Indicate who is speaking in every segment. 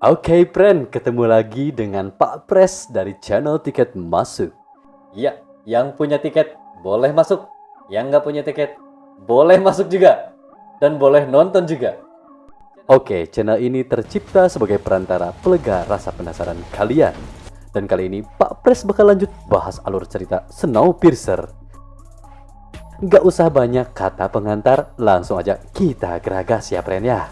Speaker 1: Oke, friend, ketemu lagi dengan Pak Pres dari channel Tiket Masuk. Ya, yang punya tiket boleh masuk, yang nggak punya tiket boleh masuk juga, dan boleh nonton juga. Oke, channel ini tercipta sebagai perantara pelega rasa penasaran kalian. Dan kali ini Pak Pres bakal lanjut bahas alur cerita Snowpiercer. Nggak usah banyak kata pengantar, langsung aja kita geragas ya, friend ya.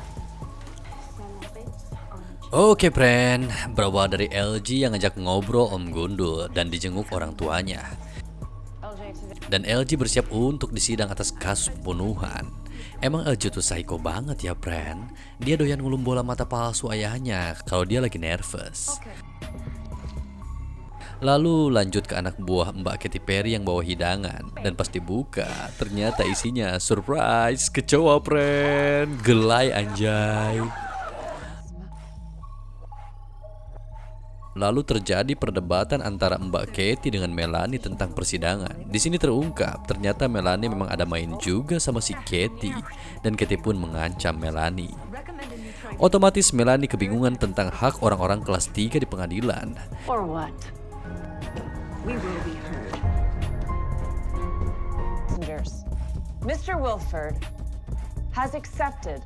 Speaker 2: Oke, friend, berawal dari LG yang ngajak ngobrol Om Gundul dan dijenguk orang tuanya. Dan LG bersiap untuk disidang atas kasus pembunuhan. Emang LG tuh psycho banget ya, friend. Dia doyan ngulum bola mata palsu ayahnya kalau dia lagi nervous. Lalu lanjut ke anak buah Mbak Katy Perry yang bawa hidangan. Dan pas dibuka, ternyata isinya surprise, kecoa, friend. Gelai anjay. Lalu terjadi perdebatan antara Mbak Katy dengan Melanie tentang persidangan. Di sini terungkap, ternyata Melanie memang ada main juga sama si Katy, dan Katy pun mengancam Melanie. Otomatis Melanie kebingungan tentang hak orang-orang kelas 3 di pengadilan.
Speaker 3: Or what? We will be heard. Passengers, Mr. Wilford has accepted.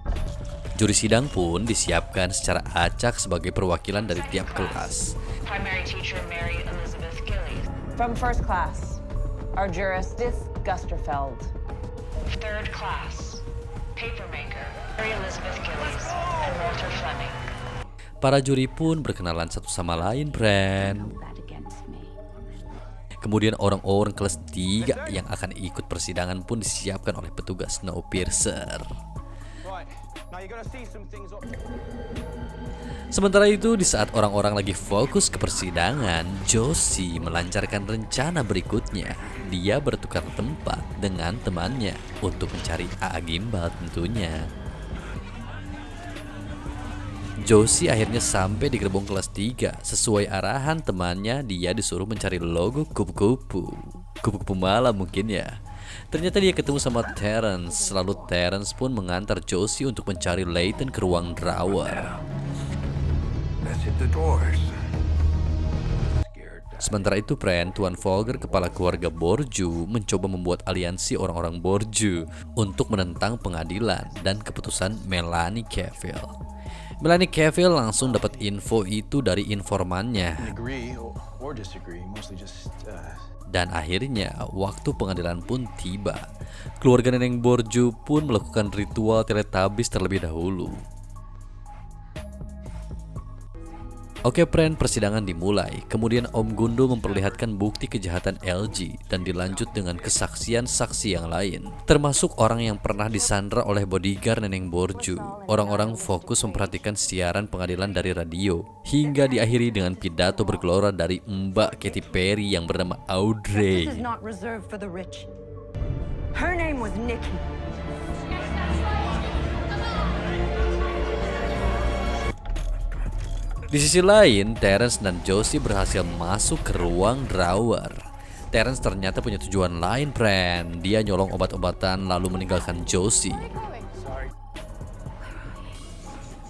Speaker 2: Juri sidang pun disiapkan secara acak sebagai perwakilan dari tiap kelas.
Speaker 3: Primary teacher Mary Elizabeth Gillies. From first class, our jurist is Gusterfeld. Third class, papermaker Mary Elizabeth Gillies and Walter Fleming.
Speaker 2: Para juri pun berkenalan satu sama lain, friend. Kemudian orang-orang kelas 3 yang akan ikut persidangan pun disiapkan oleh petugas Snowpiercer. Sementara itu, di saat orang-orang lagi fokus ke persidangan, Josie melancarkan rencana berikutnya. Dia bertukar tempat dengan temannya untuk mencari A.A. Gimbal tentunya. Josie akhirnya sampai di gerbong kelas 3. Sesuai arahan temannya, dia disuruh mencari logo kupu-kupu. Kupu-kupu malam mungkin ya. Ternyata dia ketemu sama Terence. Lalu Terence pun mengantar Josie untuk mencari Layton ke ruang drawer. Sementara itu, friend, Tuan Folger, kepala keluarga Borju, mencoba membuat aliansi orang-orang Borju untuk menentang pengadilan dan keputusan Melanie Cavill. Melanie Cavill langsung dapat info itu dari informannya. Dan akhirnya waktu pengadilan pun tiba. Keluarga Neneng Borju pun melakukan ritual teletabis terlebih dahulu. Oke, friend, persidangan dimulai. Kemudian Om Gundul memperlihatkan bukti kejahatan LG dan dilanjut dengan kesaksian saksi yang lain, termasuk orang yang pernah disandra oleh bodyguard Neneng Borju. Orang-orang fokus memperhatikan siaran pengadilan dari radio, hingga diakhiri dengan pidato bergelora dari Mbak Katy Perry yang bernama Audrey.
Speaker 4: This is not reserved for the rich. Her name was Nikki.
Speaker 2: Di sisi lain, Terence dan Josie berhasil masuk ke ruang drawer. Terence ternyata punya tujuan lain, friend. Dia nyolong obat-obatan lalu meninggalkan Josie.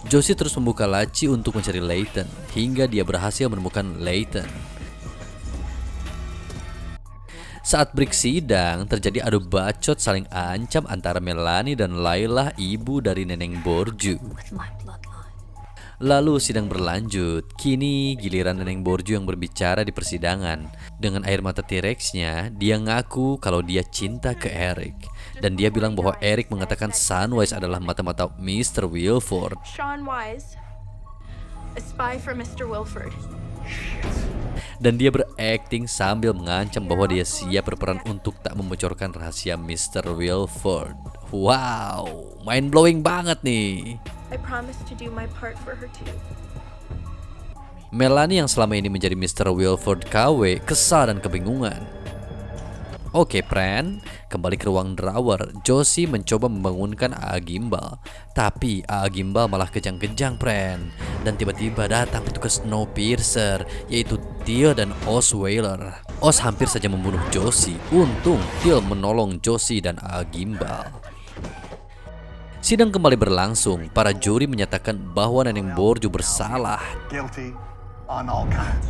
Speaker 2: Josie terus membuka laci untuk mencari Layton, hingga dia berhasil menemukan Layton. Saat break sidang, terjadi adu bacot saling ancam antara Melanie dan Layla, ibu dari Neneng Borju. Lalu sidang berlanjut. Kini giliran Neneng Borju yang berbicara di persidangan. Dengan air mata T-Rex-nya, dia ngaku kalau dia cinta ke Eric. Dan dia bilang bahwa Eric mengatakan Sunwise adalah mata-mata Mr. Wilford.
Speaker 5: Sean Wise, a spy for Mr. Wilford.
Speaker 2: Dan dia berakting sambil mengancam bahwa dia siap berperan untuk tak membocorkan rahasia Mr. Wilford. Wow, mind blowing banget nih.
Speaker 5: I promise to do my part for her too.
Speaker 2: Melanie yang selama ini menjadi Mr. Wilford KW kesal dan kebingungan. Oke, friend, kembali ke ruang drawer. Josie mencoba membangunkan A.A. Gimbal, tapi A.A. Gimbal malah kejang-kejang, friend. Dan tiba-tiba datang petugas Snowpiercer, yaitu Teal dan Osweiler. Os hampir saja membunuh Josie. Untung Teal menolong Josie dan A.A. Gimbal. Sidang kembali berlangsung. Para juri menyatakan bahwa Neneng Borju bersalah.
Speaker 6: Guilty on all counts.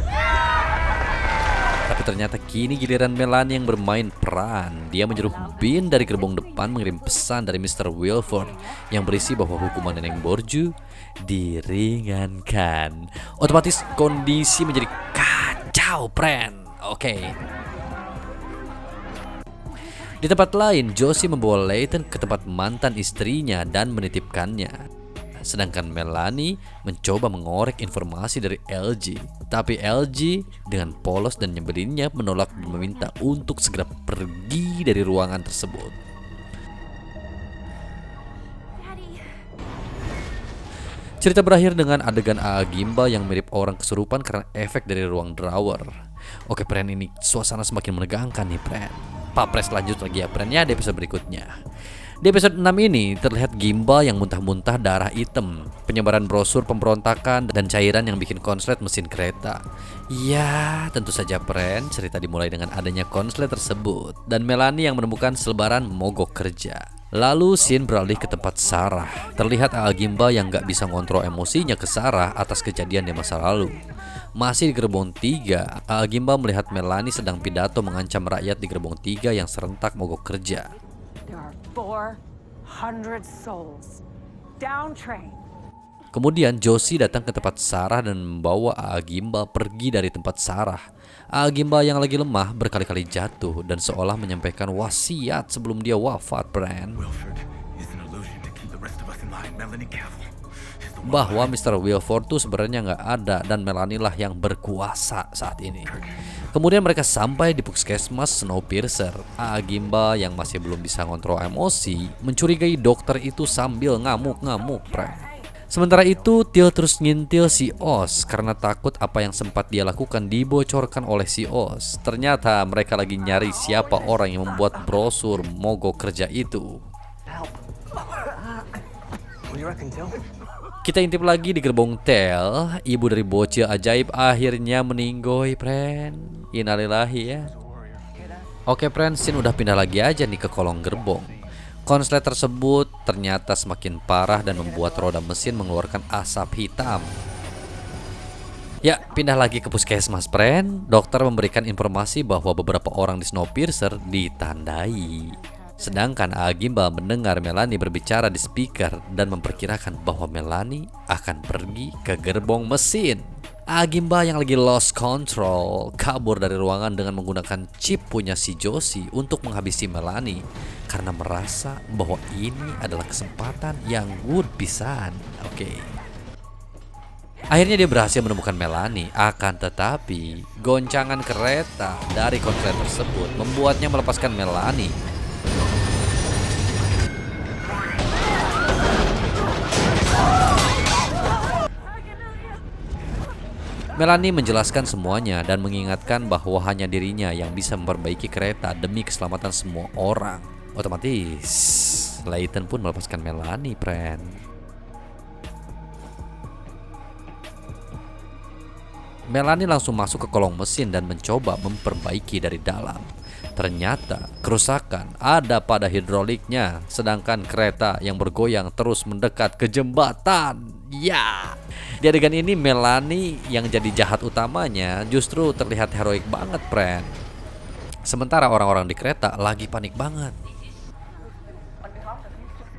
Speaker 2: Tapi ternyata kini giliran Melanie yang bermain peran. Dia menyuruh Bean dari gerbong depan mengirim pesan dari Mr. Wilford yang berisi bahwa hukuman Neneng Borju diringankan. Otomatis kondisi menjadi kacau, friend. Oke. Di tempat lain, Josie membawa Layton ke tempat mantan istrinya dan menitipkannya. Sedangkan Melanie mencoba mengorek informasi dari LG. Tapi LG dengan polos dan nyebelinnya menolak dan meminta untuk segera pergi dari ruangan tersebut. Cerita berakhir dengan adegan A.A. Gimbal yang mirip orang kesurupan karena efek dari ruang drawer. Oke, friend, ini suasana semakin menegangkan nih, friend. Pak Pres lanjut lagi ya, friend, ya, di episode berikutnya. Di episode 6 ini terlihat Gimbal yang muntah-muntah darah hitam, penyebaran brosur pemberontakan dan cairan yang bikin konslet mesin kereta. Ya, tentu saja, friend, cerita dimulai dengan adanya konslet tersebut dan Melanie yang menemukan selebaran mogok kerja. Lalu scene beralih ke tempat Sarah. Terlihat A.A. Gimbal yang gak bisa ngontrol emosinya ke Sarah atas kejadian di masa lalu. Masih di gerbong 3, A.A. Gimbal melihat Melanie sedang pidato mengancam rakyat di gerbong 3 yang serentak mogok kerja.
Speaker 4: There are 400 souls. Down train.
Speaker 2: Kemudian Josie datang ke tempat Sarah dan membawa A.A. Gimbal pergi dari tempat Sarah. A.A. Gimbal yang lagi lemah berkali-kali jatuh dan seolah menyampaikan wasiat sebelum dia wafat, friend.
Speaker 6: Wilford is an illusion to keep the rest of us in line. Melanie Cavill is the one.
Speaker 2: Bahwa Mr. Wilford tuh sebenarnya nggak ada dan Melanie lah yang berkuasa saat ini. Kemudian mereka sampai di puskesmas Snowpiercer. A.A. Gimbal yang masih belum bisa ngontrol emosi mencurigai dokter itu sambil ngamuk-ngamuk, friend. Sementara itu, Teal terus ngintil si Oz karena takut apa yang sempat dia lakukan dibocorkan oleh si Oz. Ternyata mereka lagi nyari siapa orang yang membuat brosur mogok kerja itu. Kita intip lagi di gerbong Tel. Ibu dari bocil ajaib akhirnya meninggoy, friend. Innalillahi ya. Oke, friend, scene udah pindah lagi aja nih ke kolong gerbong. Konslet tersebut ternyata semakin parah dan membuat roda mesin mengeluarkan asap hitam. Ya, pindah lagi ke puskesmas, friend. Dokter memberikan informasi bahwa beberapa orang di Snowpiercer ditandai. Sedangkan A.A. Gimbal mendengar Melanie berbicara di speaker dan memperkirakan bahwa Melanie akan pergi ke gerbong mesin. A.A. Gimbal yang lagi lost control kabur dari ruangan dengan menggunakan chip punya si Josie untuk menghabisi Melanie karena merasa bahwa ini adalah kesempatan yang good pisan. Oke. Akhirnya dia berhasil menemukan Melanie, akan tetapi goncangan kereta dari konslet tersebut membuatnya melepaskan Melanie. Melanie menjelaskan semuanya dan mengingatkan bahwa hanya dirinya yang bisa memperbaiki kereta demi keselamatan semua orang. Otomatis, Layton pun melepaskan Melanie, friend. Melanie langsung masuk ke kolong mesin dan mencoba memperbaiki dari dalam. Ternyata kerusakan ada pada hidroliknya, sedangkan kereta yang bergoyang terus mendekat ke jembatan. Ya, di adegan ini Melanie yang jadi jahat utamanya justru terlihat heroik banget, friend. Sementara orang-orang di kereta lagi panik banget.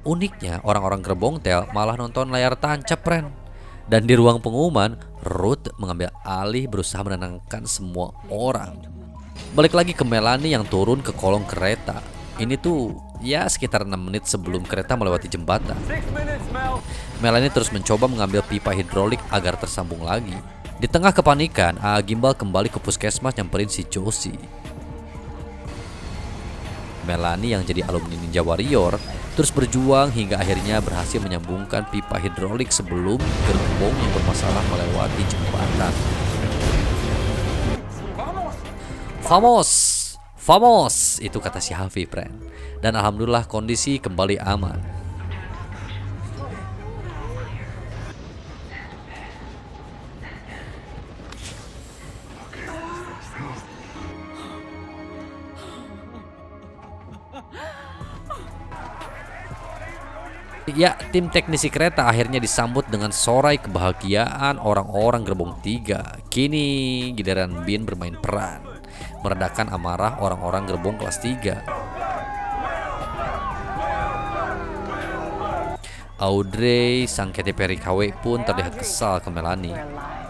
Speaker 2: Uniknya, orang-orang gerbong Tel malah nonton layar tancap, friend. Dan di ruang pengumuman, Ruth mengambil alih berusaha menenangkan semua orang. Balik lagi ke Melanie yang turun ke kolong kereta. Ini tuh ya sekitar 6 menit sebelum kereta melewati jembatan. Melanie terus mencoba mengambil pipa hidrolik agar tersambung lagi. Di tengah kepanikan, A.A. Gimbal kembali ke puskesmas nyamperin si Josie. Melanie yang jadi alumni Ninja Warrior terus berjuang hingga akhirnya berhasil menyambungkan pipa hidrolik sebelum gerbong yang bermasalah melewati jembatan. Famos, famos, itu kata si Hafi, friend. Dan alhamdulillah kondisi kembali aman. Ya, tim teknisi kereta akhirnya disambut dengan sorai kebahagiaan orang-orang gerbong 3. Kini giliran Bean bermain peran, meredakan amarah orang-orang gerbong kelas 3. Audrey, sang Katy Perry KW pun terlihat kesal ke Melanie.
Speaker 3: We're alive.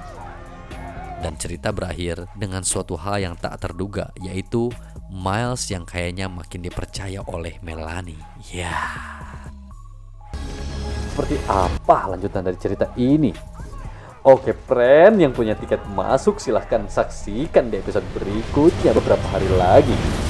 Speaker 2: Dan cerita berakhir dengan suatu hal yang tak terduga, yaitu Miles yang kayaknya makin dipercaya oleh Melanie. Ya.
Speaker 1: Seperti apa lanjutan dari cerita ini? Oke, friend yang punya tiket masuk silahkan saksikan di episode berikutnya beberapa hari lagi.